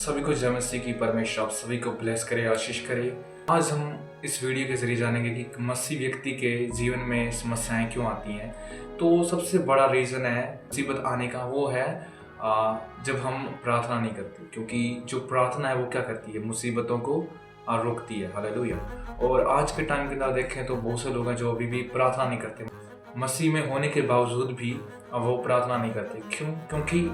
सभी को जय मसीह की। परमेश्वर आप सभी को ब्लेस करे, आशीष करे। आज हम इस वीडियो के जरिए जानेंगे कि मसीह व्यक्ति के जीवन में समस्याएं क्यों आती हैं। तो सबसे बड़ा रीज़न है मुसीबत आने का, वो है जब हम प्रार्थना नहीं करते। क्योंकि जो प्रार्थना है वो क्या करती है, मुसीबतों को रोकती है। हालेलुया। और आज के टाइम के अंदर देखें तो बहुत से लोग हैं जो अभी भी प्रार्थना नहीं करते। मसीह में होने के बावजूद भी वो प्रार्थना नहीं करते। क्यों? क्योंकि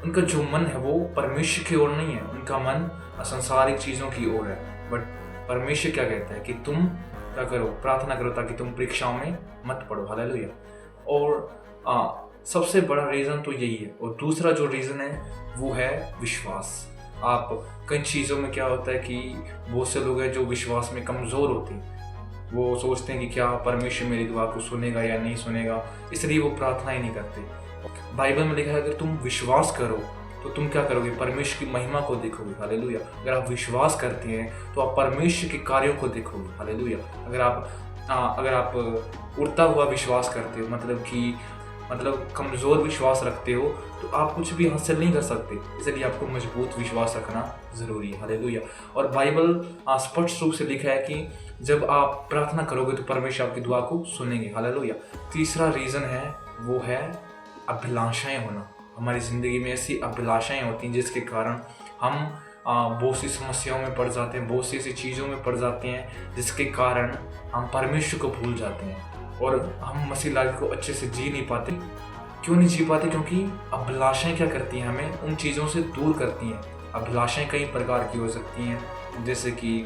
उनका जो मन है वो परमेश्वर की ओर नहीं है, उनका मन सांसारिक चीज़ों की ओर है। बट परमेश्वर क्या कहता है कि तुम क्या करो, प्रार्थना करो ताकि तुम परीक्षाओं में मत पड़ो। हालेलुया। और सबसे बड़ा रीज़न तो यही है। और दूसरा जो रीज़न है वो है विश्वास। आप कई चीज़ों में क्या होता है कि बहुत से लोग हैं जो विश्वास में कमज़ोर होते हैं। वो सोचते हैं कि क्या परमेश्वर मेरी दुआ को सुनेगा या नहीं सुनेगा, इसलिए वो प्रार्थना ही नहीं करते। बाइबल में लिखा है अगर तुम विश्वास करो तो तुम क्या करोगे, परमेश्वर की महिमा को देखोगे। हालेलुया। अगर आप विश्वास करते हैं तो आप परमेश्वर के कार्यों को देखोगे। हालेलुया। अगर आप उड़ता हुआ विश्वास करते हो, मतलब कमज़ोर विश्वास रखते हो, तो आप कुछ भी हासिल नहीं कर सकते। इसलिए आपको मजबूत विश्वास रखना ज़रूरी है। हालेलुया। और बाइबल स्पष्ट रूप से लिखा है कि जब आप प्रार्थना करोगे तो परमेश्वर आपकी दुआ को सुनेंगे। हालेलुया। तीसरा रीज़न है वो है अभिलाषाएं होना। हमारी ज़िंदगी में ऐसी अभिलाषाएं होती हैं जिसके कारण हम बहुत सी समस्याओं में पड़ जाते हैं, बहुत सी ऐसी चीज़ों में पड़ जाते हैं जिसके कारण हम परमेश्वर को भूल जाते हैं और हम मसीह लाइफ को अच्छे से जी नहीं पाते। क्यों नहीं जी पाते? क्योंकि अभिलाषाएं क्या करती हैं, हमें उन चीज़ों से दूर करती हैं। अभिलाषाएं कई प्रकार की हो सकती हैं, जैसे कि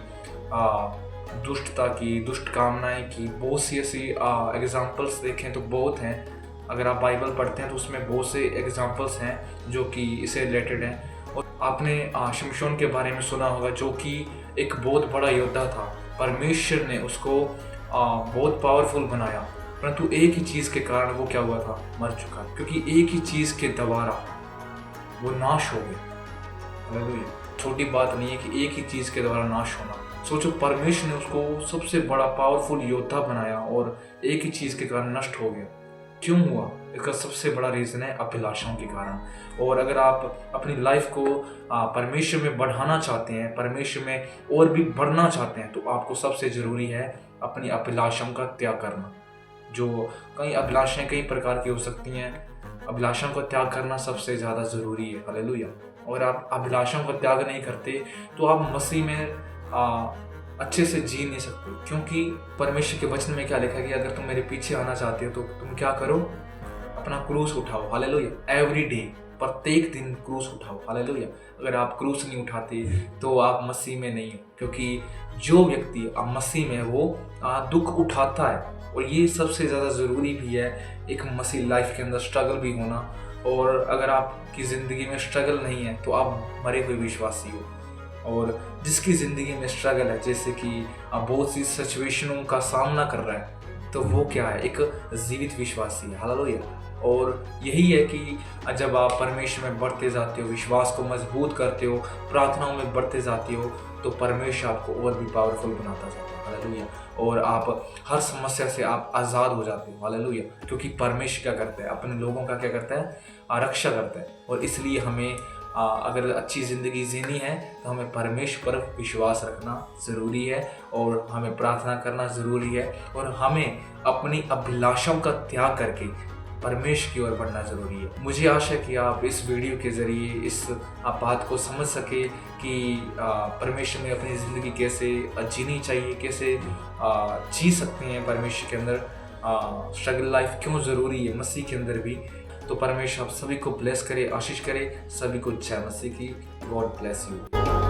दुष्टता की, दुष्ट कामनाएं की। बहुत सी ऐसी एग्जाम्पल्स देखें तो बहुत हैं। अगर आप बाइबल पढ़ते हैं तो उसमें बहुत से एग्जाम्पल्स हैं जो कि इससे रिलेटेड हैं। और आपने शिमशोन के बारे में सुना होगा, जो कि एक बहुत बड़ा योद्धा था। परमेश्वर ने उसको बहुत पावरफुल बनाया, परंतु एक ही चीज़ के कारण वो क्या हुआ था, मर चुका। क्योंकि एक ही चीज़ के द्वारा वो नाश हो गया। हालेलुया। छोटी बात नहीं है कि एक ही चीज़ के द्वारा नाश होना। सोचो, परमेश्वर ने उसको सबसे बड़ा पावरफुल योद्धा बनाया और एक ही चीज़ के कारण नष्ट हो गया। क्यों हुआ? इसका सबसे बड़ा रीज़न है अभिलाषाओं के कारण। और अगर आप अपनी लाइफ को परमेश्वर में बढ़ाना चाहते हैं, परमेश्वर में और भी बढ़ना चाहते हैं, तो आपको सबसे ज़रूरी है अपनी अभिलाषाओं का त्याग करना। जो कई अभिलाषाएं कई प्रकार की हो सकती हैं, अभिलाषाओं का त्याग करना सबसे ज़्यादा ज़रूरी है। हालेलुया। और आप अभिलाषाओं का त्याग नहीं करते तो आप मसीह में अच्छे से जी नहीं सकते। क्योंकि परमेश्वर के वचन में क्या लिखा है कि अगर तुम मेरे पीछे आना चाहते हो तो तुम क्या करो, अपना क्रूस उठाओ। हालेलुया। एवरी डे, प्रत्येक दिन क्रूस उठाओ। हालेलुया। अगर आप क्रूस नहीं उठाते तो आप मसीह में नहीं हो। क्योंकि जो व्यक्ति मसीह में है वो दुख उठाता है। और ये सबसे ज़्यादा ज़रूरी भी है एक मसीह लाइफ के अंदर स्ट्रगल भी होना। और अगर आपकी ज़िंदगी में स्ट्रगल नहीं है तो आप मरे हुए विश्वासी हो। और जिसकी ज़िंदगी में स्ट्रगल है, जैसे कि बहुत सी सिचुएशनों का सामना कर रहा है, तो वो क्या है, एक जीवित विश्वासी है। हालेलुया। और यही है कि जब आप परमेश्वर में बढ़ते जाते हो, विश्वास को मजबूत करते हो, प्रार्थनाओं में बढ़ते जाते हो, तो परमेश्वर आपको और भी पावरफुल बनाता जाता है। हालेलुया। और आप हर समस्या से आप आज़ाद हो जाते हो। हालेलुया। क्योंकि परमेश्वर क्या करता है, अपने लोगों का क्या करता है, रक्षा करता है। और इसलिए हमें अगर अच्छी ज़िंदगी जीनी है तो हमें परमेश्वर पर विश्वास रखना ज़रूरी है और हमें प्रार्थना करना ज़रूरी है और हमें अपनी अभिलाषाओं का त्याग करके परमेश्वर की ओर बढ़ना ज़रूरी है। मुझे आशा है कि आप इस वीडियो के ज़रिए इस बात को समझ सके कि परमेश्वर में अपनी ज़िंदगी कैसे जीनी चाहिए, कैसे जी सकते हैं परमेश्वर के अंदर। स्ट्रगल लाइफ क्यों ज़रूरी है मसीह के अंदर भी। तो परमेश्वर आप सभी को ब्लेस करे, आशीष करे। सभी को जय मसीह की। God bless you.